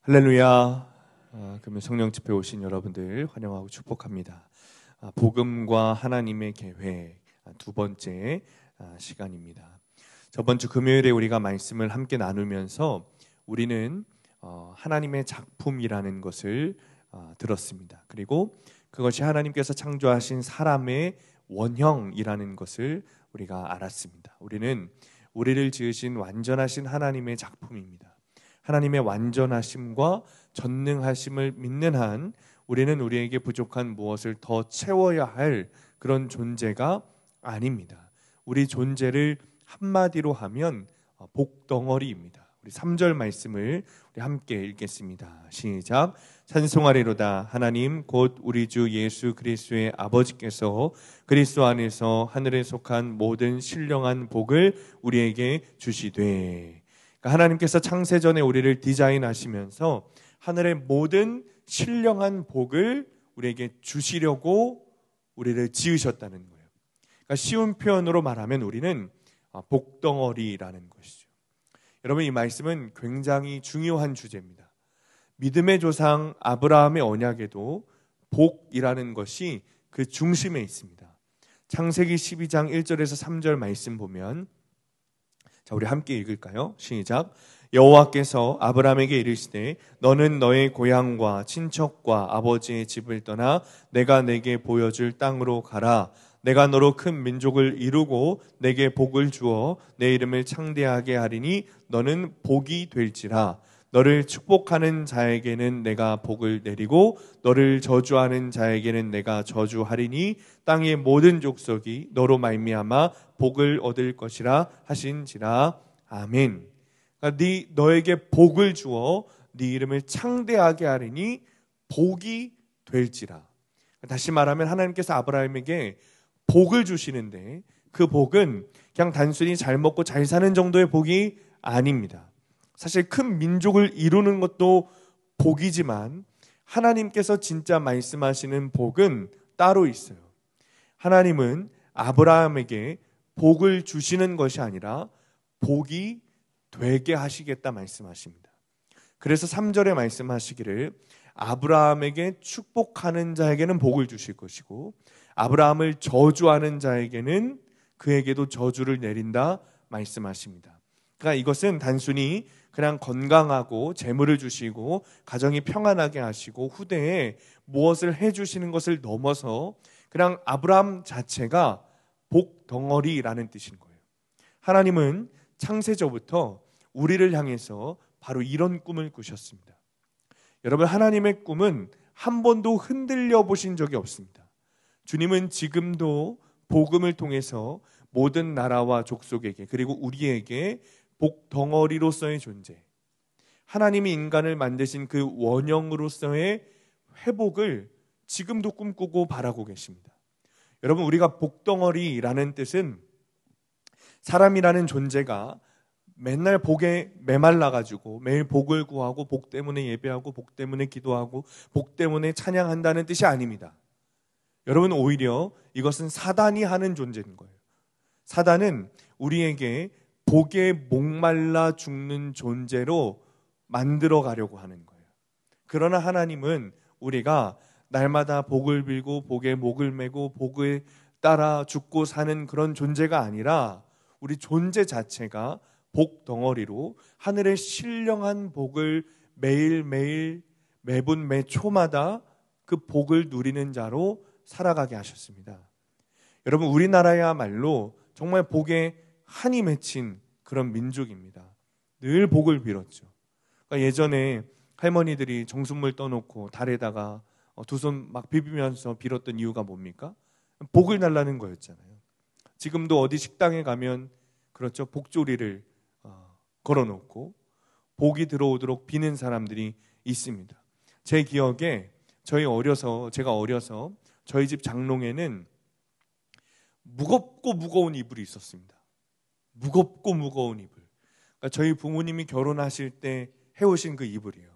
할렐루야. 금요 성령 집회 오신 여러분들 환영하고 축복합니다. 복음과 하나님의 계획 두 번째 시간입니다. 저번 주 금요일에 우리가 말씀을 함께 나누면서 우리는 하나님의 작품이라는 것을 들었습니다. 그리고 그것이 하나님께서 창조하신 사람의 원형이라는 것을 우리가 알았습니다. 우리는 우리를 지으신 완전하신 하나님의 작품입니다. 하나님의 완전하심과 전능하심을 믿는 한 우리는 우리에게 부족한 무엇을 더 채워야 할 그런 존재가 아닙니다. 우리 존재를 한마디로 하면 복덩어리입니다. 우리 3절 말씀을 우리 함께 읽겠습니다. 시작. 찬송하리로다. 하나님 곧 우리 주 예수 그리스도의 아버지께서 그리스도 안에서 하늘에 속한 모든 신령한 복을 우리에게 주시되. 하나님께서 창세전에 우리를 디자인하시면서 하늘의 모든 신령한 복을 우리에게 주시려고 우리를 지으셨다는 거예요. 그러니까 쉬운 표현으로 말하면 우리는 복덩어리라는 것이죠. 여러분, 이 말씀은 굉장히 중요한 주제입니다. 믿음의 조상 아브라함의 언약에도 복이라는 것이 그 중심에 있습니다. 창세기 12장 1절에서 3절 말씀 보면, 자, 우리 함께 읽을까요? 시작. 여호와께서 아브라함에게 이르시되 너는 너의 고향과 친척과 아버지의 집을 떠나 내가 내게 보여줄 땅으로 가라. 내가 너로 큰 민족을 이루고 내게 복을 주어 내 이름을 창대하게 하리니 너는 복이 될지라. 너를 축복하는 자에게는 내가 복을 내리고 너를 저주하는 자에게는 내가 저주하리니 땅의 모든 족속이 너로 말미암아 복을 얻을 것이라 하신지라. 아멘. 그러니까 너에게 복을 주어 네 이름을 창대하게 하리니 복이 될지라. 다시 말하면 하나님께서 아브라함에게 복을 주시는데 그 복은 그냥 단순히 잘 먹고 잘 사는 정도의 복이 아닙니다. 사실 큰 민족을 이루는 것도 복이지만 하나님께서 진짜 말씀하시는 복은 따로 있어요. 하나님은 아브라함에게 복을 주시는 것이 아니라 복이 되게 하시겠다 말씀하십니다. 그래서 3절에 말씀하시기를 아브라함에게 축복하는 자에게는 복을 주실 것이고 아브라함을 저주하는 자에게는 그에게도 저주를 내린다 말씀하십니다. 그러니까 이것은 단순히 그냥 건강하고 재물을 주시고 가정이 평안하게 하시고 후대에 무엇을 해주시는 것을 넘어서 그냥 아브라함 자체가 복덩어리라는 뜻인 거예요. 하나님은 창세전부터 우리를 향해서 바로 이런 꿈을 꾸셨습니다. 여러분, 하나님의 꿈은 한 번도 흔들려 보신 적이 없습니다. 주님은 지금도 복음을 통해서 모든 나라와 족속에게 그리고 우리에게 복덩어리로서의 존재, 하나님이 인간을 만드신 그 원형으로서의 회복을 지금도 꿈꾸고 바라고 계십니다. 여러분, 우리가 복덩어리라는 뜻은 사람이라는 존재가 맨날 복에 메말라가지고 매일 복을 구하고 복 때문에 예배하고 복 때문에 기도하고 복 때문에 찬양한다는 뜻이 아닙니다. 여러분, 오히려 이것은 사단이 하는 존재인 거예요. 사단은 우리에게 복에 목말라 죽는 존재로 만들어 가려고 하는 거예요. 그러나 하나님은 우리가 날마다 복을 빌고 복에 목을 메고 복을 따라 죽고 사는 그런 존재가 아니라 우리 존재 자체가 복덩어리로 하늘의 신령한 복을 매일매일 매분 매초마다 그 복을 누리는 자로 살아가게 하셨습니다. 여러분, 우리나라야말로 정말 복에 한이 맺힌 그런 민족입니다. 늘 복을 빌었죠. 그러니까 예전에 할머니들이 정수물 떠놓고 달에다가 두 손 막 비비면서 빌었던 이유가 뭡니까? 복을 달라는 거였잖아요. 지금도 어디 식당에 가면 그렇죠, 복조리를 걸어놓고 복이 들어오도록 비는 사람들이 있습니다. 제 기억에 제가 어려서 저희 집 장롱에는 무겁고 무거운 이불이 있었습니다. 무겁고 무거운 이불. 그러니까 저희 부모님이 결혼하실 때 해오신 그 이불이에요.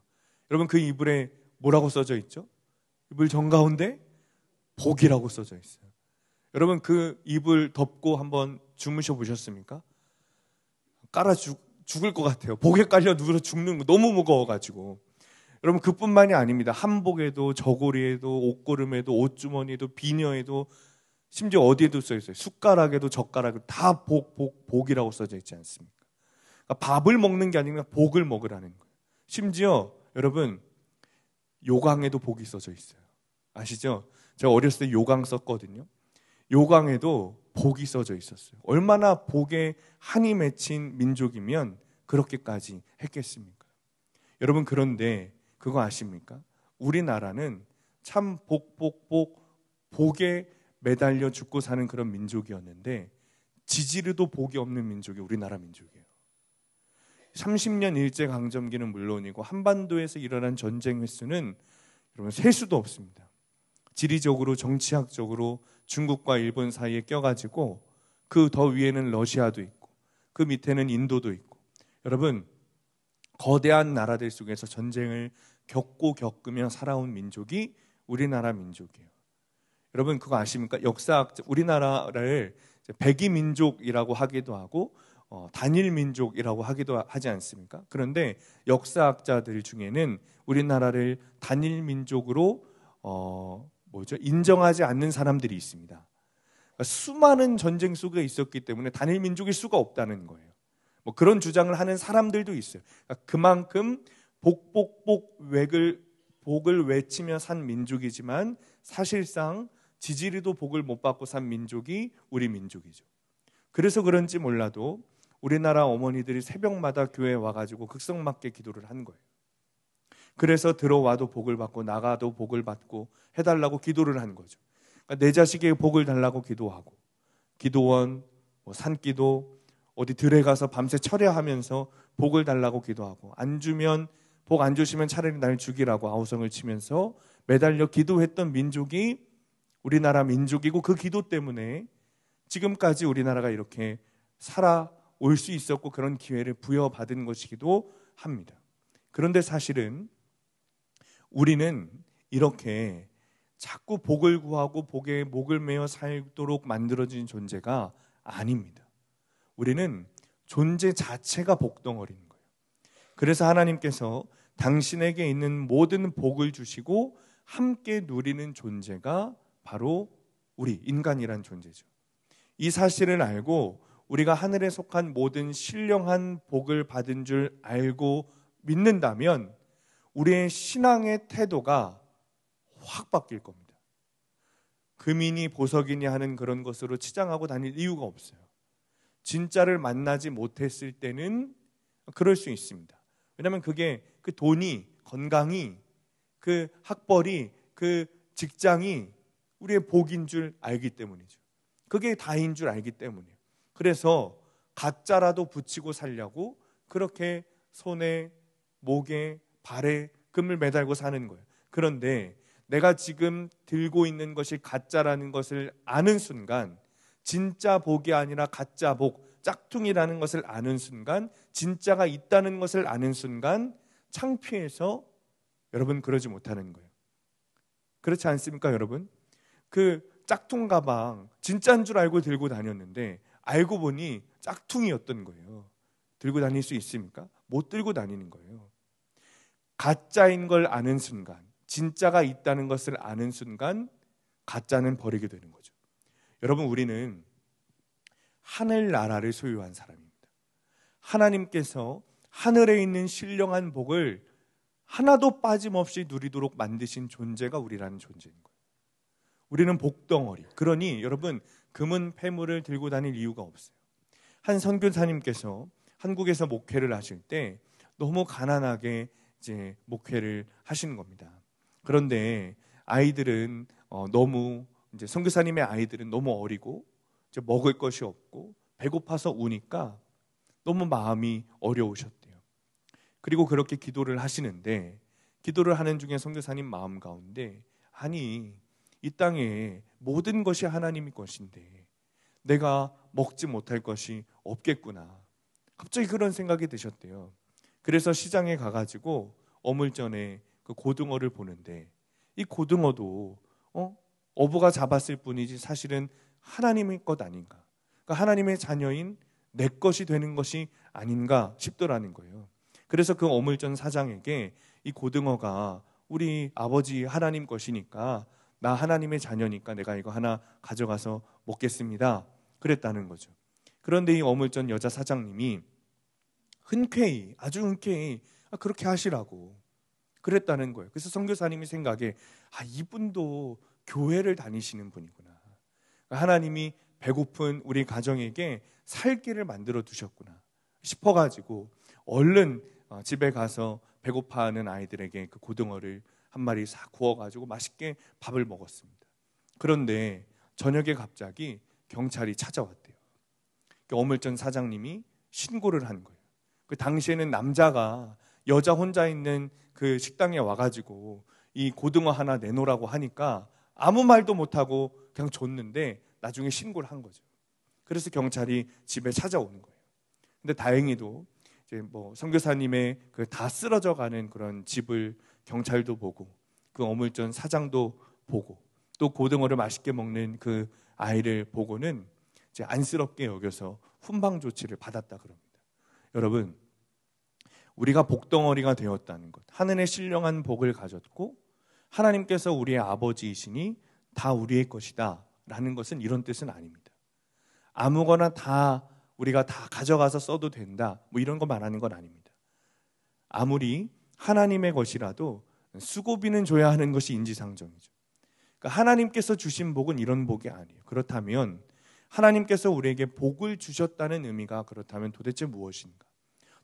여러분, 그 이불에 뭐라고 써져 있죠? 이불 정가운데 복이라고 써져 있어요. 여러분, 그 이불 덮고 한번 주무셔 보셨습니까? 죽을 것 같아요. 복에 깔려 누워 죽는 거 너무 무거워가지고. 여러분 그뿐만이 아닙니다. 한복에도 저고리에도 옷고름에도 옷주머니에도 비녀에도 심지어 어디에도 써 있어요. 숟가락에도 젓가락에도 다 복이라고 써져 있지 않습니까? 그러니까 밥을 먹는 게 아니라 복을 먹으라는 거예요. 심지어 여러분 요강에도 복이 써져 있어요. 아시죠? 제가 어렸을 때 요강 썼거든요. 요강에도 복이 써져 있었어요. 얼마나 복에 한이 맺힌 민족이면 그렇게까지 했겠습니까? 여러분 그런데 그거 아십니까? 우리나라는 참 복에 매달려 죽고 사는 그런 민족이었는데 지지르도 복이 없는 민족이 우리나라 민족이에요. 30년 일제강점기는 물론이고 한반도에서 일어난 전쟁 횟수는 여러분 셀 수도 없습니다. 지리적으로 정치학적으로 중국과 일본 사이에 껴가지고 그 더 위에는 러시아도 있고 그 밑에는 인도도 있고 여러분 거대한 나라들 속에서 전쟁을 겪으며 살아온 민족이 우리나라 민족이에요. 여러분 그거 아십니까? 우리나라를 백이민족이라고 하기도 하고 단일민족이라고 하기도 하지 않습니까? 그런데 역사학자들 중에는 우리나라를 단일민족으로 인정하지 않는 사람들이 있습니다. 그러니까 수많은 전쟁 속에 있었기 때문에 단일민족일 수가 없다는 거예요. 그런 주장을 하는 사람들도 있어요. 그러니까 그만큼 복을 외치며 산 민족이지만 사실상 지지리도 복을 못 받고 산 민족이 우리 민족이죠. 그래서 그런지 몰라도 우리나라 어머니들이 새벽마다 교회에 와가지고 극성맞게 기도를 한 거예요. 그래서 들어와도 복을 받고 나가도 복을 받고 해달라고 기도를 한 거죠. 그러니까 내 자식에게 복을 달라고 기도하고 기도원, 산기도, 어디 들에 가서 밤새 철야하면서 복을 달라고 기도하고 복 안 주시면 차라리 날 죽이라고 아우성을 치면서 매달려 기도했던 민족이 우리나라 민족이고 그 기도 때문에 지금까지 우리나라가 이렇게 살아올 수 있었고 그런 기회를 부여받은 것이기도 합니다. 그런데 사실은 우리는 이렇게 자꾸 복을 구하고 복에 목을 매어 살도록 만들어진 존재가 아닙니다. 우리는 존재 자체가 복덩어리인 거예요. 그래서 하나님께서 당신에게 있는 모든 복을 주시고 함께 누리는 존재가 바로 우리 인간이란 존재죠. 이 사실을 알고 우리가 하늘에 속한 모든 신령한 복을 받은 줄 알고 믿는다면 우리의 신앙의 태도가 확 바뀔 겁니다. 금이니 보석이니 하는 그런 것으로 치장하고 다닐 이유가 없어요. 진짜를 만나지 못했을 때는 그럴 수 있습니다. 왜냐하면 그게 그 돈이, 건강이, 그 학벌이, 그 직장이 우리의 복인 줄 알기 때문이죠. 그게 다인 줄 알기 때문이에요. 그래서 가짜라도 붙이고 살려고 그렇게 손에, 목에, 발에 금을 매달고 사는 거예요. 그런데 내가 지금 들고 있는 것이 가짜라는 것을 아는 순간, 진짜 복이 아니라 가짜 복, 짝퉁이라는 것을 아는 순간, 진짜가 있다는 것을 아는 순간 창피해서 여러분 그러지 못하는 거예요. 그렇지 않습니까, 여러분? 그 짝퉁 가방 진짜인 줄 알고 들고 다녔는데 알고 보니 짝퉁이었던 거예요. 들고 다닐 수 있습니까? 못 들고 다니는 거예요. 가짜인 걸 아는 순간, 진짜가 있다는 것을 아는 순간 가짜는 버리게 되는 거죠. 여러분, 우리는 하늘나라를 소유한 사람입니다. 하나님께서 하늘에 있는 신령한 복을 하나도 빠짐없이 누리도록 만드신 존재가 우리라는 존재인 거예요. 우리는 복덩어리. 그러니 여러분, 금은 패물을 들고 다닐 이유가 없어요. 한 선교사님께서 한국에서 목회를 하실 때 너무 가난하게 이제 목회를 하시는 겁니다. 그런데 아이들은 너무 이제 선교사님의 아이들은 너무 어리고 이제 먹을 것이 없고 배고파서 우니까 너무 마음이 어려우셨대요. 그리고 그렇게 기도를 하시는데 기도를 하는 중에 선교사님 마음 가운데 아니 이 땅에 모든 것이 하나님의 것인데 내가 먹지 못할 것이 없겠구나. 갑자기 그런 생각이 드셨대요. 그래서 시장에 가가지고 어물전에 그 고등어를 보는데 이 고등어도 어부가 잡았을 뿐이지 사실은 하나님의 것 아닌가. 그러니까 하나님의 자녀인 내 것이 되는 것이 아닌가 싶더라는 거예요. 그래서 그 어물전 사장에게 이 고등어가 우리 아버지 하나님 것이니까, 나 하나님의 자녀니까 내가 이거 하나 가져가서 먹겠습니다, 그랬다는 거죠. 그런데 이 어물전 여자 사장님이 흔쾌히, 아주 흔쾌히 그렇게 하시라고 그랬다는 거예요. 그래서 선교사님이 생각에 이분도 교회를 다니시는 분이구나, 하나님이 배고픈 우리 가정에게 살 길을 만들어 두셨구나 싶어가지고 얼른 집에 가서 배고파하는 아이들에게 그 고등어를 한 마리 싹 구워가지고 맛있게 밥을 먹었습니다. 그런데 저녁에 갑자기 경찰이 찾아왔대요. 어물전 사장님이 신고를 한 거예요. 그 당시에는 남자가 여자 혼자 있는 그 식당에 와가지고 이 고등어 하나 내놓으라고 하니까 아무 말도 못하고 그냥 줬는데 나중에 신고를 한 거죠. 그래서 경찰이 집에 찾아오는 거예요. 근데 다행히도 이제 선교사님의 그 다 쓰러져가는 그런 집을 경찰도 보고, 그 어물전 사장도 보고, 또 고등어를 맛있게 먹는 그 아이를 보고는 이제 안쓰럽게 여겨서 훈방 조치를 받았다 그럽니다. 여러분, 우리가 복덩어리가 되었다는 것, 하늘의 신령한 복을 가졌고 하나님께서 우리의 아버지이시니 다 우리의 것이다 라는 것은 이런 뜻은 아닙니다. 아무거나 다 우리가 다 가져가서 써도 된다, 이런 거 말하는 건 아닙니다. 아무리 하나님의 것이라도 수고비는 줘야 하는 것이 인지상정이죠. 그러니까 하나님께서 주신 복은 이런 복이 아니에요. 그렇다면 하나님께서 우리에게 복을 주셨다는 의미가 그렇다면 도대체 무엇인가?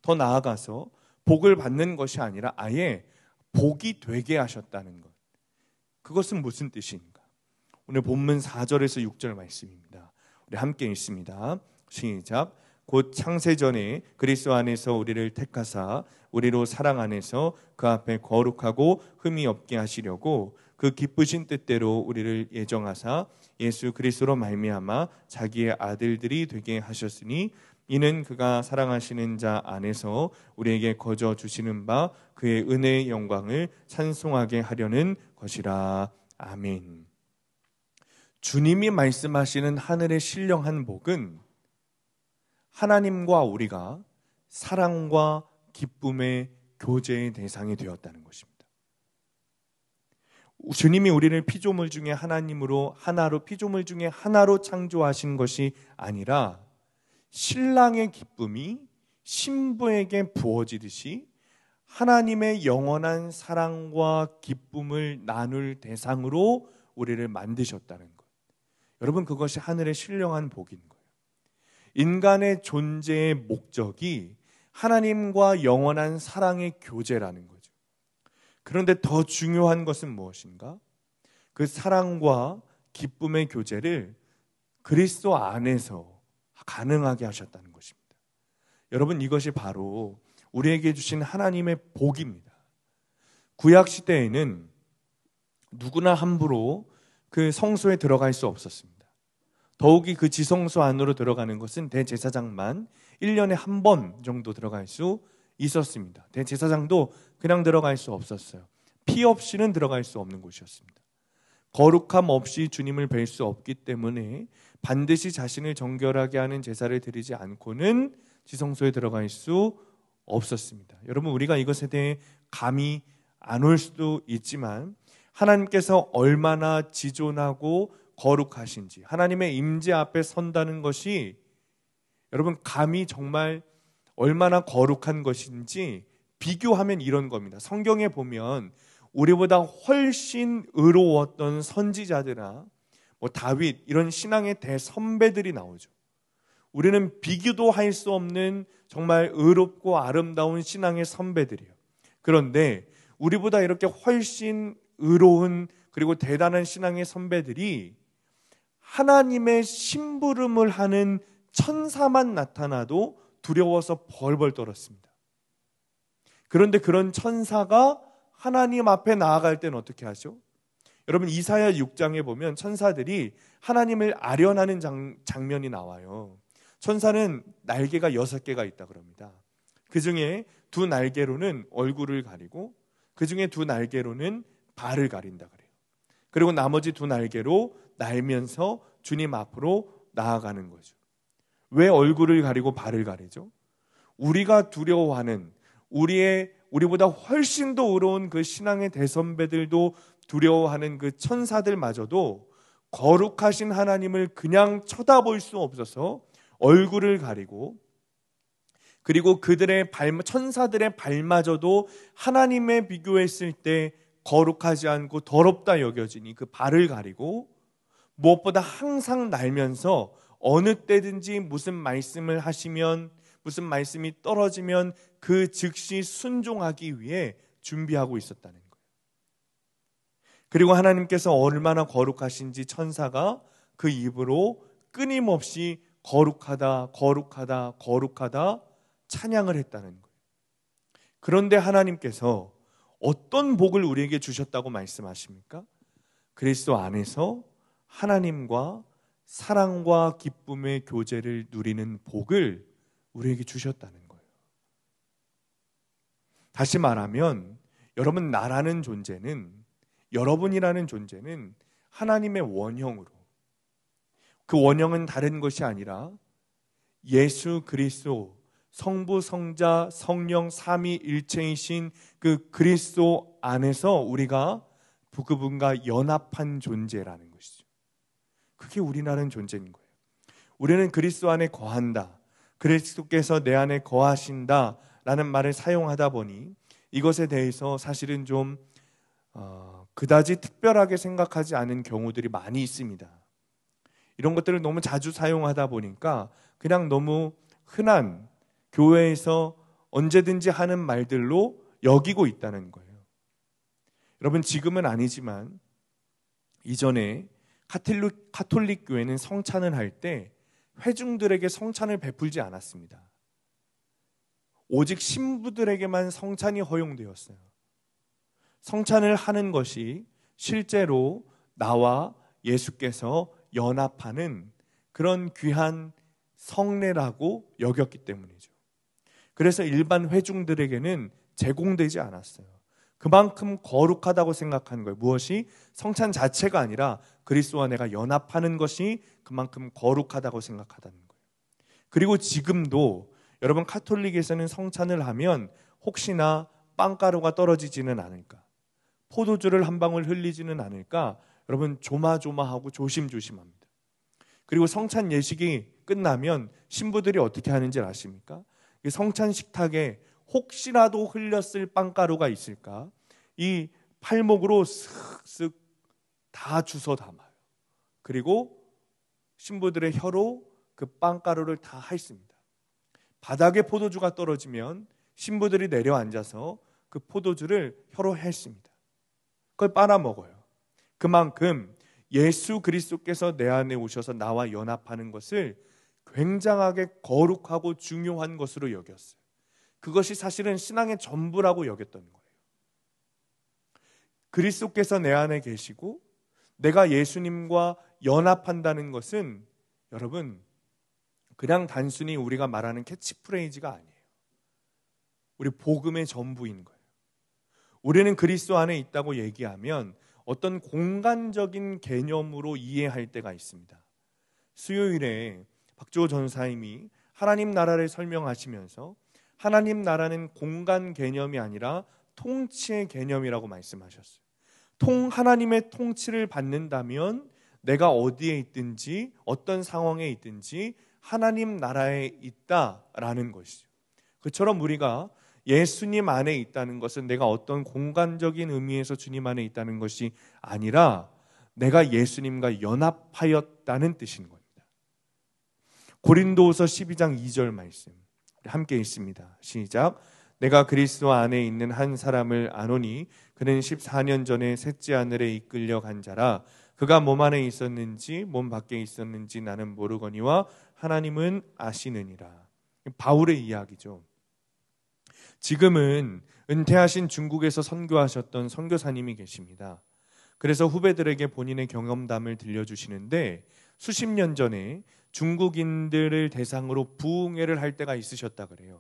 더 나아가서 복을 받는 것이 아니라 아예 복이 되게 하셨다는 것, 그것은 무슨 뜻인가? 오늘 본문 4절에서 6절 말씀입니다. 우리 함께 읽습니다. 시작. 곧 창세전에 그리스도 안에서 우리를 택하사 우리로 사랑 안에서 그 앞에 거룩하고 흠이 없게 하시려고 그 기쁘신 뜻대로 우리를 예정하사 예수 그리스도로 말미암아 자기의 아들들이 되게 하셨으니 이는 그가 사랑하시는 자 안에서 우리에게 거저 주시는 바 그의 은혜의 영광을 찬송하게 하려는 것이라. 아멘. 주님이 말씀하시는 하늘의 신령한 복은 하나님과 우리가 사랑과 기쁨의 교제의 대상이 되었다는 것입니다. 주님이 우리를 피조물 중에 하나님으로 하나로, 피조물 중에 하나로 창조하신 것이 아니라 신랑의 기쁨이 신부에게 부어지듯이 하나님의 영원한 사랑과 기쁨을 나눌 대상으로 우리를 만드셨다는 것. 여러분, 그것이 하늘의 신령한 복인 거예요. 인간의 존재의 목적이 하나님과 영원한 사랑의 교제라는 거죠. 그런데 더 중요한 것은 무엇인가? 그 사랑과 기쁨의 교제를 그리스도 안에서 가능하게 하셨다는 것입니다. 여러분, 이것이 바로 우리에게 주신 하나님의 복입니다. 구약 시대에는 누구나 함부로 그 성소에 들어갈 수 없었습니다. 더욱이 그 지성소 안으로 들어가는 것은 대제사장만 1년에 한 번 정도 들어갈 수 있었습니다. 대제사장도 그냥 들어갈 수 없었어요. 피 없이는 들어갈 수 없는 곳이었습니다. 거룩함 없이 주님을 뵐 수 없기 때문에 반드시 자신을 정결하게 하는 제사를 드리지 않고는 지성소에 들어갈 수 없었습니다. 여러분, 우리가 이것에 대해 감이 안 올 수도 있지만 하나님께서 얼마나 지존하고 거룩하신지, 하나님의 임재 앞에 선다는 것이 여러분 감히 정말 얼마나 거룩한 것인지 비교하면 이런 겁니다. 성경에 보면 우리보다 훨씬 의로웠던 선지자들아, 다윗, 이런 신앙의 대선배들이 나오죠. 우리는 비교도 할 수 없는 정말 의롭고 아름다운 신앙의 선배들이에요. 그런데 우리보다 이렇게 훨씬 의로운 그리고 대단한 신앙의 선배들이 하나님의 심부름을 하는 천사만 나타나도 두려워서 벌벌 떨었습니다. 그런데 그런 천사가 하나님 앞에 나아갈 때는 어떻게 하죠? 여러분, 이사야 6장에 보면 천사들이 하나님을 아련하는 장면이 나와요. 천사는 날개가 6개가 있다 그럽니다. 그 중에 2 날개로는 얼굴을 가리고 그 중에 2 날개로는 발을 가린다 그래요. 그리고 나머지 2 날개로 날면서 주님 앞으로 나아가는 거죠. 왜 얼굴을 가리고 발을 가리죠? 우리가 두려워하는, 우리의 우리보다 훨씬 더 의로운 그 신앙의 대선배들도 두려워하는 그 천사들마저도 거룩하신 하나님을 그냥 쳐다볼 수 없어서 얼굴을 가리고, 그리고 그들의 천사들의 발마저도 하나님에 비교했을 때 거룩하지 않고 더럽다 여겨지니 그 발을 가리고, 무엇보다 항상 날면서 어느 때든지 무슨 말씀을 하시면, 무슨 말씀이 떨어지면 그 즉시 순종하기 위해 준비하고 있었다는 거예요. 그리고 하나님께서 얼마나 거룩하신지 천사가 그 입으로 끊임없이 거룩하다, 거룩하다, 거룩하다 찬양을 했다는 거예요. 그런데 하나님께서 어떤 복을 우리에게 주셨다고 말씀하십니까? 그리스도 안에서 하나님과 사랑과 기쁨의 교제를 누리는 복을 우리에게 주셨다는 거예요. 다시 말하면 여러분, 나라는 존재는, 여러분이라는 존재는 하나님의 원형으로, 그 원형은 다른 것이 아니라 예수 그리스도, 성부, 성자, 성령 삼위일체이신 그 그리스도 안에서 우리가 그분과 연합한 존재라는 것이죠. 그게 우리라는 존재인 거예요. 우리는 그리스도 안에 거한다, 그리스도께서 내 안에 거하신다 라는 말을 사용하다 보니 이것에 대해서 사실은 좀 그다지 특별하게 생각하지 않은 경우들이 많이 있습니다. 이런 것들을 너무 자주 사용하다 보니까 그냥 너무 흔한, 교회에서 언제든지 하는 말들로 여기고 있다는 거예요. 여러분, 지금은 아니지만 이전에 카톨릭 교회는 성찬을 할 때 회중들에게 성찬을 베풀지 않았습니다. 오직 신부들에게만 성찬이 허용되었어요. 성찬을 하는 것이 실제로 나와 예수께서 연합하는 그런 귀한 성례라고 여겼기 때문이죠. 그래서 일반 회중들에게는 제공되지 않았어요. 그만큼 거룩하다고 생각하는 거예요. 무엇이? 성찬 자체가 아니라 그리스도와 내가 연합하는 것이 그만큼 거룩하다고 생각하다는 거예요. 그리고 지금도 여러분, 카톨릭에서는 성찬을 하면 혹시나 빵가루가 떨어지지는 않을까, 포도주를 한 방울 흘리지는 않을까, 여러분 조마조마하고 조심조심합니다. 그리고 성찬 예식이 끝나면 신부들이 어떻게 하는지 아십니까? 성찬 식탁에 혹시라도 흘렸을 빵가루가 있을까, 이 팔목으로 쓱쓱 다 주워 담아요. 그리고 신부들의 혀로 그 빵가루를 다 핥습니다. 바닥에 포도주가 떨어지면 신부들이 내려앉아서 그 포도주를 혀로 핥습니다. 그걸 빨아먹어요. 그만큼 예수 그리스도께서 내 안에 오셔서 나와 연합하는 것을 굉장하게 거룩하고 중요한 것으로 여겼어요. 그것이 사실은 신앙의 전부라고 여겼던 거예요. 그리스도께서 내 안에 계시고 내가 예수님과 연합한다는 것은 여러분, 그냥 단순히 우리가 말하는 캐치프레이즈가 아니에요. 우리 복음의 전부인 거예요. 우리는 그리스도 안에 있다고 얘기하면 어떤 공간적인 개념으로 이해할 때가 있습니다. 수요일에 박주호 전사님이 하나님 나라를 설명하시면서 하나님 나라는 공간 개념이 아니라 통치의 개념이라고 말씀하셨어요. 하나님의 통치를 받는다면 내가 어디에 있든지 어떤 상황에 있든지 하나님 나라에 있다라는 것이죠. 그처럼 우리가 예수님 안에 있다는 것은 내가 어떤 공간적인 의미에서 주님 안에 있다는 것이 아니라 내가 예수님과 연합하였다는 뜻인 겁니다. 고린도후서 12장 2절 말씀 함께 읽습니다. 시작. 내가 그리스도 안에 있는 한 사람을 아노니 그는 14년 전에 셋째 하늘에 이끌려 간 자라. 그가 몸 안에 있었는지 몸 밖에 있었는지 나는 모르거니와 하나님은 아시느니라. 바울의 이야기죠. 지금은 은퇴하신 중국에서 선교하셨던 선교사님이 계십니다. 그래서 후배들에게 본인의 경험담을 들려주시는데 수십 년 전에 중국인들을 대상으로 부흥회를 할 때가 있으셨다 그래요.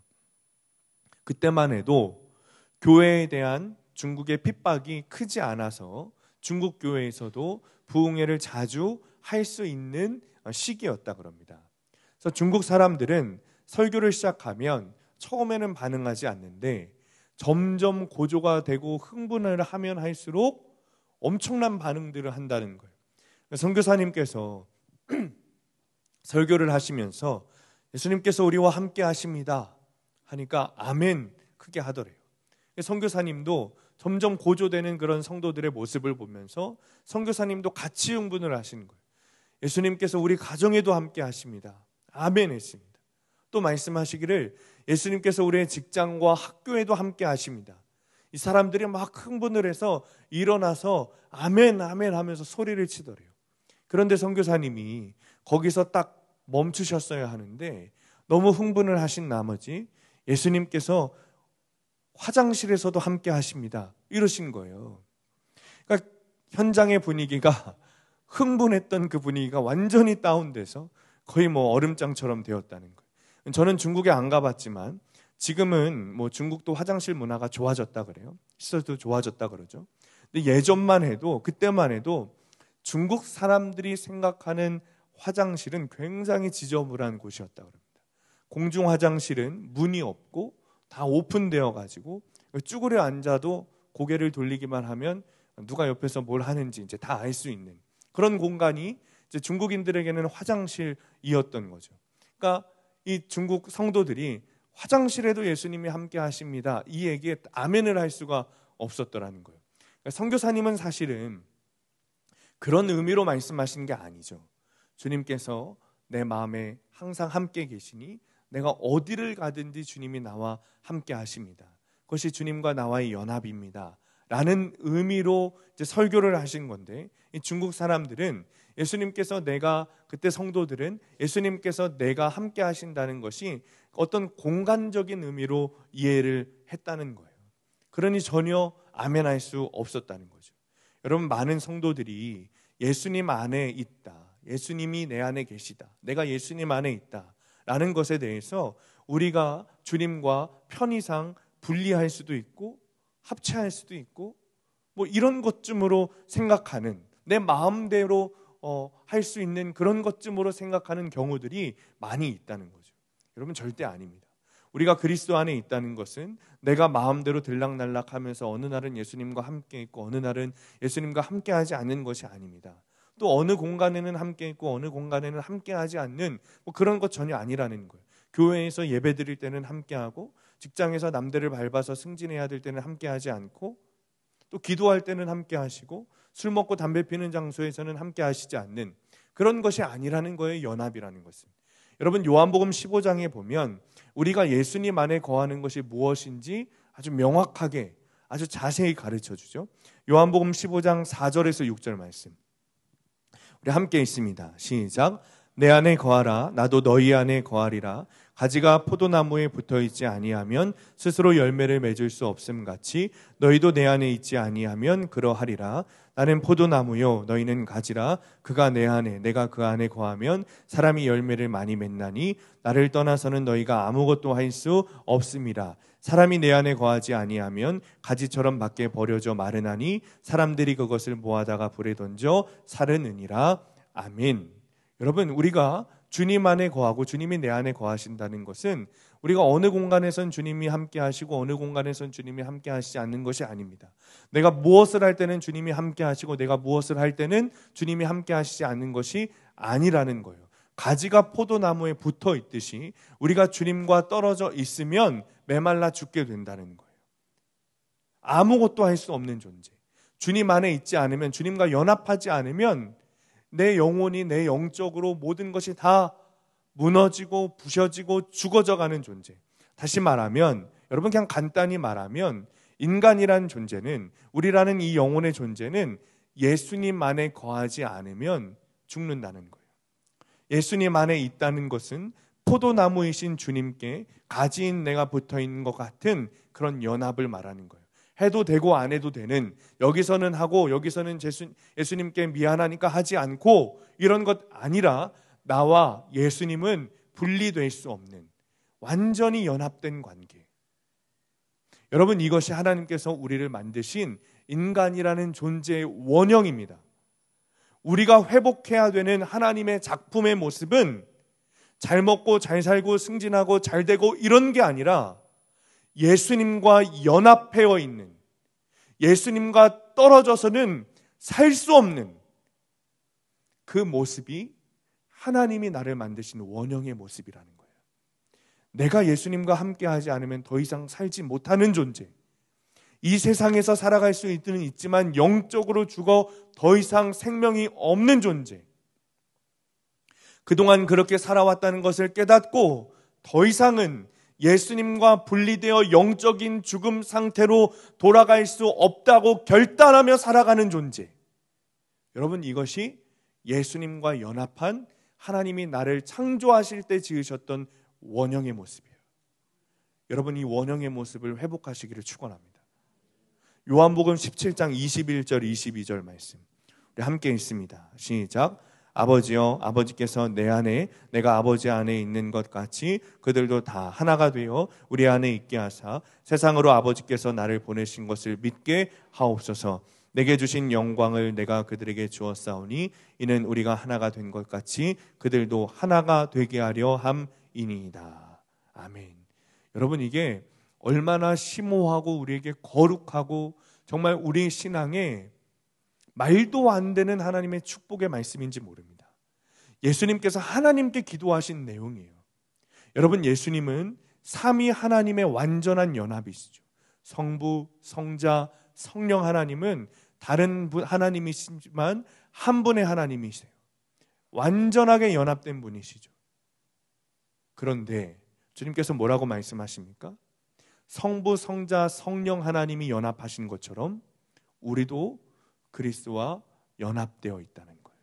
그때만 해도 교회에 대한 중국의 핍박이 크지 않아서 중국 교회에서도 부흥회를 자주 할 수 있는 시기였다 그럽니다. 그래서 중국 사람들은 설교를 시작하면 처음에는 반응하지 않는데 점점 고조가 되고 흥분을 하면 할수록 엄청난 반응들을 한다는 거예요. 선교사님께서 설교를 하시면서 예수님께서 우리와 함께 하십니다 하니까 아멘 크게 하더래요. 선교사님도 점점 고조되는 그런 성도들의 모습을 보면서 선교사님도 같이 흥분을 하시는 거예요. 예수님께서 우리 가정에도 함께 하십니다. 아멘 했습니다. 또 말씀하시기를 예수님께서 우리의 직장과 학교에도 함께 하십니다. 이 사람들이 막 흥분을 해서 일어나서 아멘 아멘 하면서 소리를 치더래요. 그런데 선교사님이 거기서 딱 멈추셨어야 하는데 너무 흥분을 하신 나머지 예수님께서 화장실에서도 함께 하십니다 이러신 거예요. 그러니까 현장의 분위기가 흥분했던 그 분위기가 완전히 다운돼서 거의 뭐 얼음장처럼 되었다는 거예요. 저는 중국에 안 가봤지만 지금은 뭐 중국도 화장실 문화가 좋아졌다 그래요. 시설도 좋아졌다 그러죠. 근데 예전만 해도 그때만 해도 중국 사람들이 생각하는 화장실은 굉장히 지저분한 곳이었다 그럽니다. 공중 화장실은 문이 없고 다 오픈되어 가지고 쭈그려 앉아도 고개를 돌리기만 하면 누가 옆에서 뭘 하는지 이제 다 알 수 있는 그런 공간이 이제 중국인들에게는 화장실이었던 거죠. 그러니까 이 중국 성도들이 화장실에도 예수님이 함께 하십니다 이 얘기에 아멘을 할 수가 없었더라는 거예요. 그러니까 선교사님은 사실은 그런 의미로 말씀하신 게 아니죠. 주님께서 내 마음에 항상 함께 계시니 내가 어디를 가든지 주님이 나와 함께 하십니다. 그것이 주님과 나와의 연합입니다 라는 의미로 이제 설교를 하신 건데 이 중국 사람들은 예수님께서 그때 성도들은 예수님께서 내가 함께 하신다는 것이 어떤 공간적인 의미로 이해를 했다는 거예요. 그러니 전혀 아멘할 수 없었다는 거죠. 여러분, 많은 성도들이 예수님 안에 있다, 예수님이 내 안에 계시다, 내가 예수님 안에 있다 라는 것에 대해서 우리가 주님과 편의상 분리할 수도 있고 합체할 수도 있고 뭐 이런 것쯤으로 생각하는, 내 마음대로 할 수 있는 그런 것쯤으로 생각하는 경우들이 많이 있다는 거죠. 여러분, 절대 아닙니다. 우리가 그리스도 안에 있다는 것은 내가 마음대로 들락날락하면서 어느 날은 예수님과 함께 있고 어느 날은 예수님과 함께 하지 않는 것이 아닙니다. 또 어느 공간에는 함께 있고 어느 공간에는 함께 하지 않는 뭐 그런 것 전혀 아니라는 거예요. 교회에서 예배 드릴 때는 함께하고 직장에서 남들을 밟아서 승진해야 될 때는 함께하지 않고 또 기도할 때는 함께하시고 술 먹고 담배 피는 장소에서는 함께하시지 않는 그런 것이 아니라는 거예요. 연합이라는 것은. 여러분, 요한복음 15장에 보면 우리가 예수님 안에 거하는 것이 무엇인지 아주 명확하게 아주 자세히 가르쳐주죠. 요한복음 15장 4절에서 6절 말씀 우리 함께 있습니다. 시작. 내 안에 거하라. 나도 너희 안에 거하리라. 가지가 포도나무에 붙어있지 아니하면 스스로 열매를 맺을 수 없음 같이 너희도 내 안에 있지 아니하면 그러하리라. 나는 포도나무요 너희는 가지라. 그가 내 안에 내가 그 안에 거하면 사람이 열매를 많이 맺나니 나를 떠나서는 너희가 아무것도 할 수 없음이라. 사람이 내 안에 거하지 아니하면 가지처럼 밖에 버려져 마르나니 사람들이 그것을 모아다가 불에 던져 사르느니라. 아멘. 여러분, 우리가 주님 안에 거하고 주님이 내 안에 거하신다는 것은 우리가 어느 공간에선 주님이 함께 하시고 어느 공간에선 주님이 함께 하시지 않는 것이 아닙니다. 내가 무엇을 할 때는 주님이 함께 하시고 내가 무엇을 할 때는 주님이 함께 하시지 않는 것이 아니라는 거예요. 가지가 포도나무에 붙어 있듯이 우리가 주님과 떨어져 있으면 메말라 죽게 된다는 거예요. 아무것도 할 수 없는 존재. 주님 안에 있지 않으면, 주님과 연합하지 않으면 내 영혼이, 내 영적으로 모든 것이 다 무너지고 부셔지고 죽어져 가는 존재. 다시 말하면, 여러분, 그냥 간단히 말하면 인간이란 존재는, 우리라는 이 영혼의 존재는 예수님 안에 거하지 않으면 죽는다는 거예요. 예수님 안에 있다는 것은 포도나무이신 주님께 가지인 내가 붙어있는 것 같은 그런 연합을 말하는 거예요. 해도 되고 안 해도 되는, 여기서는 하고 여기서는 예수님께 미안하니까 하지 않고 이런 것 아니라 나와 예수님은 분리될 수 없는 완전히 연합된 관계. 여러분, 이것이 하나님께서 우리를 만드신 인간이라는 존재의 원형입니다. 우리가 회복해야 되는 하나님의 작품의 모습은 잘 먹고 잘 살고 승진하고 잘 되고 이런 게 아니라 예수님과 연합되어 있는, 예수님과 떨어져서는 살 수 없는 그 모습이 하나님이 나를 만드신 원형의 모습이라는 거예요. 내가 예수님과 함께하지 않으면 더 이상 살지 못하는 존재, 이 세상에서 살아갈 수 있지만 영적으로 죽어 더 이상 생명이 없는 존재, 그동안 그렇게 살아왔다는 것을 깨닫고 더 이상은 예수님과 분리되어 영적인 죽음 상태로 돌아갈 수 없다고 결단하며 살아가는 존재. 여러분, 이것이 예수님과 연합한 하나님이 나를 창조하실 때 지으셨던 원형의 모습이에요. 여러분, 이 원형의 모습을 회복하시기를 축원합니다. 요한복음 17장 21절 22절 말씀 우리 함께 읽습니다. 시작. 아버지여, 아버지께서 내 안에 내가 아버지 안에 있는 것 같이 그들도 다 하나가 되어 우리 안에 있게 하사 세상으로 아버지께서 나를 보내신 것을 믿게 하옵소서. 내게 주신 영광을 내가 그들에게 주었사오니 이는 우리가 하나가 된 것 같이 그들도 하나가 되게 하려 함이니이다. 아멘. 여러분, 이게 얼마나 심오하고 우리에게 거룩하고 정말 우리 신앙에 말도 안 되는 하나님의 축복의 말씀인지 모릅니다. 예수님께서 하나님께 기도하신 내용이에요. 여러분, 예수님은 삼위 하나님의 완전한 연합이시죠. 성부, 성자, 성령 하나님은 다른 하나님이시지만 한 분의 하나님이세요. 완전하게 연합된 분이시죠. 그런데 주님께서 뭐라고 말씀하십니까? 성부, 성자, 성령 하나님이 연합하신 것처럼 우리도 그리스도와 연합되어 있다는 거예요.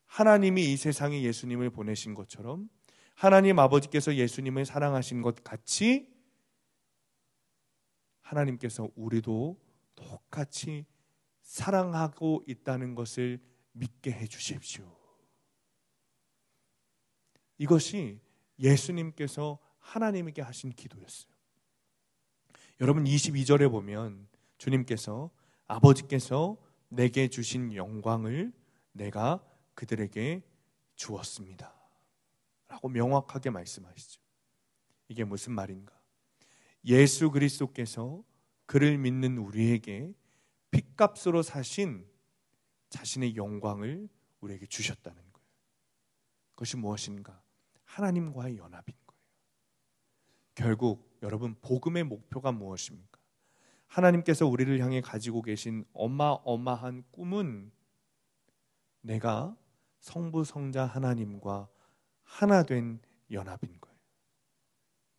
하나님이 이 세상에 예수님을 보내신 것처럼 하나님 아버지께서 예수님을 사랑하신 것 같이 하나님께서 우리도 똑같이 사랑하고 있다는 것을 믿게 해 주십시오. 이것이 예수님께서 하나님에게 하신 기도였어요. 여러분, 22절에 보면 주님께서 아버지께서 내게 주신 영광을 내가 그들에게 주었습니다 라고 명확하게 말씀하시죠. 이게 무슨 말인가? 예수 그리스도께서 그를 믿는 우리에게 핏값으로 사신 자신의 영광을 우리에게 주셨다는 거예요. 그것이 무엇인가? 하나님과의 연합인 거예요. 결국 여러분, 복음의 목표가 무엇입니까? 하나님께서 우리를 향해 가지고 계신 어마어마한 꿈은 내가 성부, 성자 하나님과 하나 된 연합인 거예요.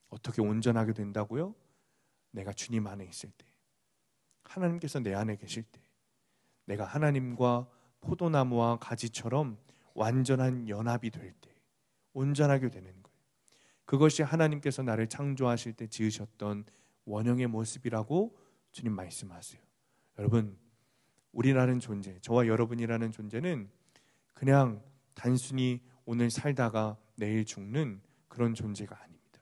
어떻게 온전하게 된다고요? 내가 주님 안에 있을 때, 하나님께서 내 안에 계실 때, 내가 하나님과 포도나무와 가지처럼 완전한 연합이 될 때 온전하게 되는 거예요. 그것이 하나님께서 나를 창조하실 때 지으셨던 원형의 모습이라고 주님 말씀하세요. 여러분, 우리라는 존재, 저와 여러분이라는 존재는 그냥 단순히 오늘 살다가 내일 죽는 그런 존재가 아닙니다.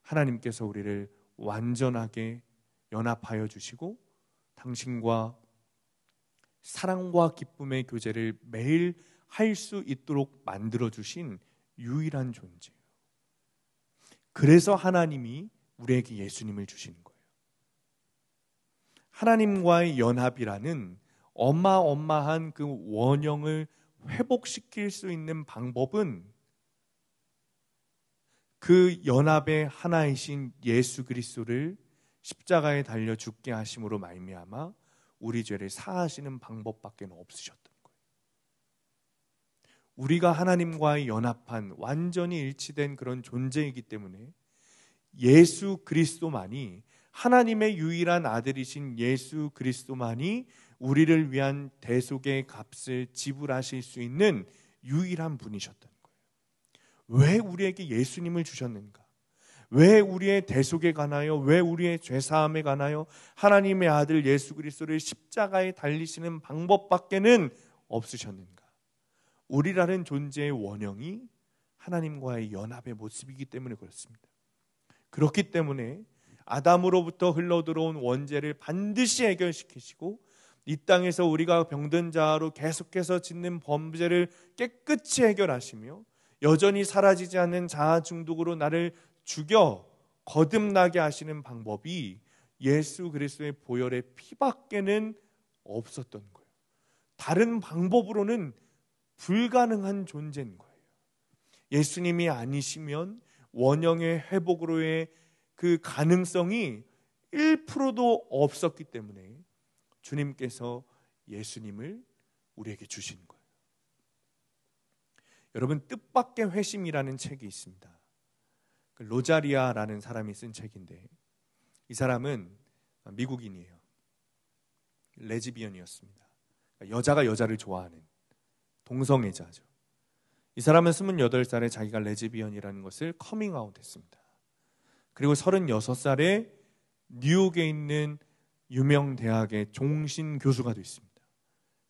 하나님께서 우리를 완전하게 연합하여 주시고 당신과 사랑과 기쁨의 교제를 매일 할 수 있도록 만들어 주신 유일한 존재예요. 그래서 하나님이 우리에게 예수님을 주시는 거예요. 하나님과의 연합이라는 어마어마한 그 원형을 회복시킬 수 있는 방법은 그 연합의 하나이신 예수 그리스도를 십자가에 달려 죽게 하심으로 말미암아 우리 죄를 사하시는 방법밖에 없으셨던 거예요. 우리가 하나님과의 연합한 완전히 일치된 그런 존재이기 때문에 예수 그리스도만이, 하나님의 유일한 아들이신 예수 그리스도만이 우리를 위한 대속의 값을 지불하실 수 있는 유일한 분이셨던 거예요. 왜 우리에게 예수님을 주셨는가? 왜 우리의 대속에 관하여, 왜 우리의 죄사함에 관하여 하나님의 아들 예수 그리스도를 십자가에 달리시는 방법밖에는 없으셨는가? 우리라는 존재의 원형이 하나님과의 연합의 모습이기 때문에 그렇습니다. 그렇기 때문에 아담으로부터 흘러들어온 원죄를 반드시 해결시키시고 이 땅에서 우리가 병든 자로 계속해서 짓는 범죄를 깨끗이 해결하시며 여전히 사라지지 않는 자아 중독으로 나를 죽여 거듭나게 하시는 방법이 예수 그리스도의 보혈의 피밖에는 없었던 거예요. 다른 방법으로는 불가능한 존재인 거예요. 예수님이 아니시면 원형의 회복으로의 그 가능성이 1%도 없었기 때문에 주님께서 예수님을 우리에게 주신 거예요. 여러분, 뜻밖의 회심이라는 책이 있습니다. 로자리아라는 사람이 쓴 책인데, 이 사람은 미국인이에요. 레즈비언이었습니다. 여자가 여자를 좋아하는 동성애자죠. 이 사람은 28살에 자기가 레즈비언이라는 것을 커밍아웃 했습니다. 그리고 36살에 뉴욕에 있는 유명 대학의 종신 교수가 됐습니다.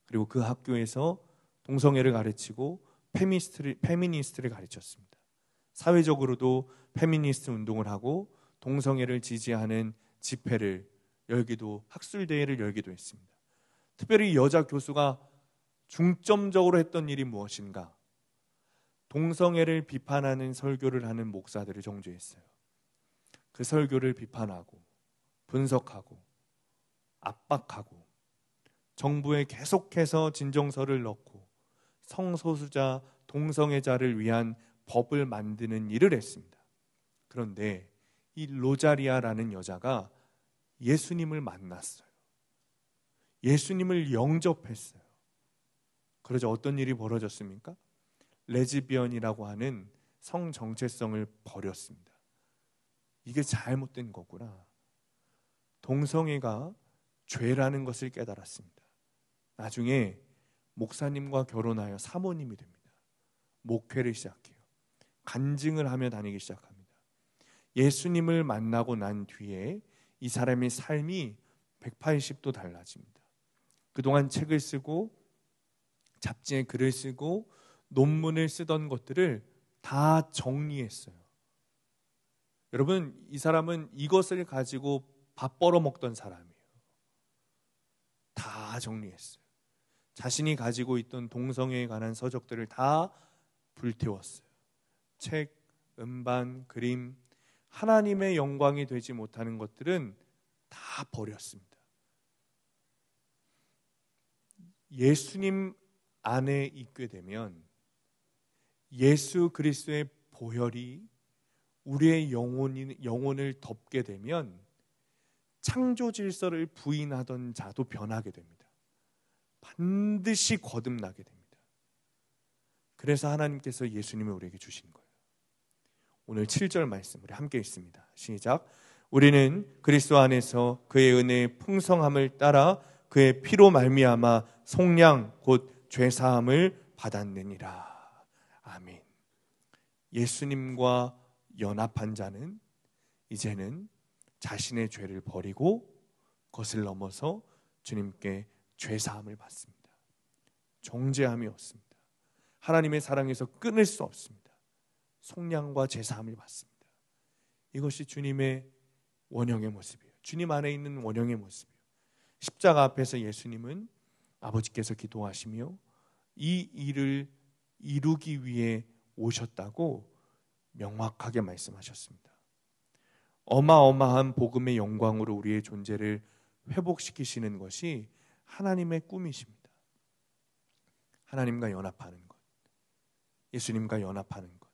그리고 그 학교에서 동성애를 가르치고 페미니스트를 가르쳤습니다. 사회적으로도 페미니스트 운동을 하고 동성애를 지지하는 집회를 열기도, 학술대회를 열기도 했습니다. 특별히 여자 교수가 중점적으로 했던 일이 무엇인가? 동성애를 비판하는 설교를 하는 목사들을 정죄했어요. 그 설교를 비판하고 분석하고 압박하고 정부에 계속해서 진정서를 넣고 성소수자, 동성애자를 위한 법을 만드는 일을 했습니다. 그런데 이 로자리아라는 여자가 예수님을 만났어요. 예수님을 영접했어요. 그러자 어떤 일이 벌어졌습니까? 레즈비언이라고 하는 성 정체성을 버렸습니다. 이게 잘못된 거구나. 동성애가 죄라는 것을 깨달았습니다. 나중에 목사님과 결혼하여 사모님이 됩니다. 목회를 시작해요. 간증을 하며 다니기 시작합니다. 예수님을 만나고 난 뒤에 이 사람의 삶이 180도 달라집니다. 그동안 책을 쓰고 잡지에 글을 쓰고 논문을 쓰던 것들을 다 정리했어요. 여러분, 이 사람은 이것을 가지고 밥 벌어 먹던 사람이에요. 다 정리했어요. 자신이 가지고 있던 동성애에 관한 서적들을 다 불태웠어요. 책, 음반, 그림, 하나님의 영광이 되지 못하는 것들은 다 버렸습니다. 예수님 안에 있게 되면 예수 그리스도의 보혈이 우리의 영혼을 덮게 되면 창조 질서를 부인하던 자도 변하게 됩니다. 반드시 거듭나게 됩니다. 그래서 하나님께서 예수님을 우리에게 주신 거예요. 오늘 7절 말씀 우리 함께 읽습니다. 시작. 우리는 그리스도 안에서 그의 은혜의 풍성함을 따라 그의 피로 말미암아 속량 곧 죄사함을 받았느니라. 아멘. 예수님과 연합한 자는 이제는 자신의 죄를 버리고 그것을 넘어서 주님께 죄사함을 받습니다. 정죄함이 없습니다. 하나님의 사랑에서 끊을 수 없습니다. 속량과 죄사함을 받습니다. 이것이 주님의 원형의 모습이에요. 주님 안에 있는 원형의 모습이에요. 십자가 앞에서 예수님은 아버지께서 기도하시며 이 일을 이루기 위해 오셨다고 명확하게 말씀하셨습니다. 어마어마한 복음의 영광으로 우리의 존재를 회복시키시는 것이 하나님의 꿈이십니다. 하나님과 연합하는 것, 예수님과 연합하는 것.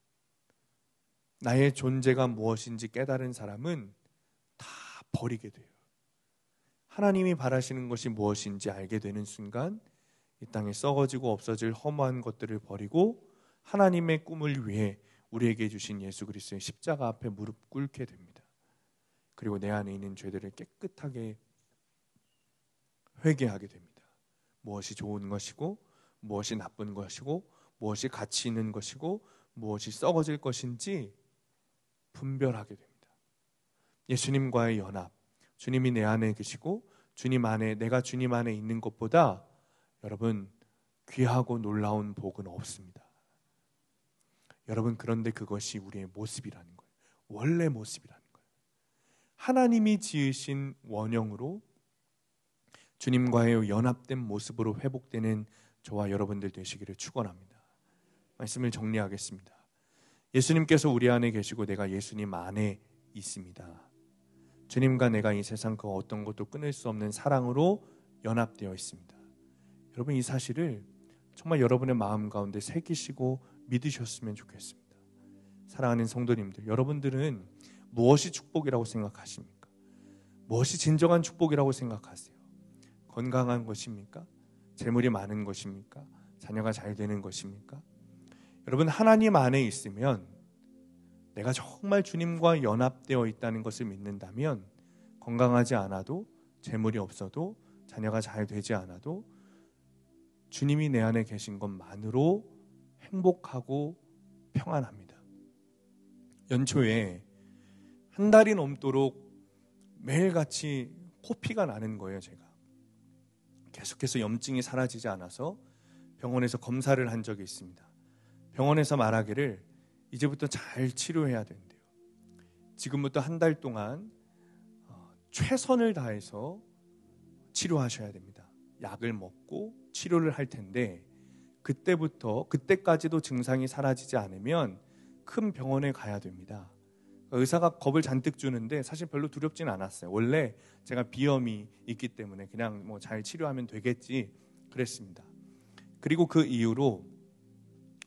나의 존재가 무엇인지 깨달은 사람은 다 버리게 돼요. 하나님이 바라시는 것이 무엇인지 알게 되는 순간 이 땅에 썩어지고 없어질 허무한 것들을 버리고 하나님의 꿈을 위해 우리에게 주신 예수 그리스도의 십자가 앞에 무릎 꿇게 됩니다. 그리고 내 안에 있는 죄들을 깨끗하게 회개하게 됩니다. 무엇이 좋은 것이고 무엇이 나쁜 것이고 무엇이 가치 있는 것이고 무엇이 썩어질 것인지 분별하게 됩니다. 예수님과의 연합, 주님이 내 안에 계시고 주님 안에, 내가 주님 안에 있는 것보다 여러분 귀하고 놀라운 복은 없습니다. 여러분, 그런데 그것이 우리의 모습이라는 거예요. 원래 모습이라는 거예요. 하나님이 지으신 원형으로 주님과의 연합된 모습으로 회복되는 저와 여러분들 되시기를 축원합니다. 말씀을 정리하겠습니다. 예수님께서 우리 안에 계시고 내가 예수님 안에 있습니다. 주님과 내가 이 세상 그 어떤 것도 끊을 수 없는 사랑으로 연합되어 있습니다. 여러분, 이 사실을 정말 여러분의 마음 가운데 새기시고 믿으셨으면 좋겠습니다. 사랑하는 성도님들, 여러분들은 무엇이 축복이라고 생각하십니까? 무엇이 진정한 축복이라고 생각하세요? 건강한 것입니까? 재물이 많은 것입니까? 자녀가 잘 되는 것입니까? 여러분, 하나님 안에 있으면, 내가 정말 주님과 연합되어 있다는 것을 믿는다면, 건강하지 않아도, 재물이 없어도, 자녀가 잘 되지 않아도 주님이 내 안에 계신 것만으로 행복하고 평안합니다. 연초에 한 달이 넘도록 매일같이 코피가 나는 거예요. 제가 계속해서 염증이 사라지지 않아서 병원에서 검사를 한 적이 있습니다. 병원에서 말하기를 이제부터 잘 치료해야 된대요. 지금부터 한 달 동안 최선을 다해서 치료하셔야 됩니다. 약을 먹고 치료를 할 텐데, 그때까지도 증상이 사라지지 않으면 큰 병원에 가야 됩니다. 의사가 겁을 잔뜩 주는데 사실 별로 두렵진 않았어요. 원래 제가 비염이 있기 때문에 그냥 뭐 잘 치료하면 되겠지 그랬습니다. 그리고 그 이후로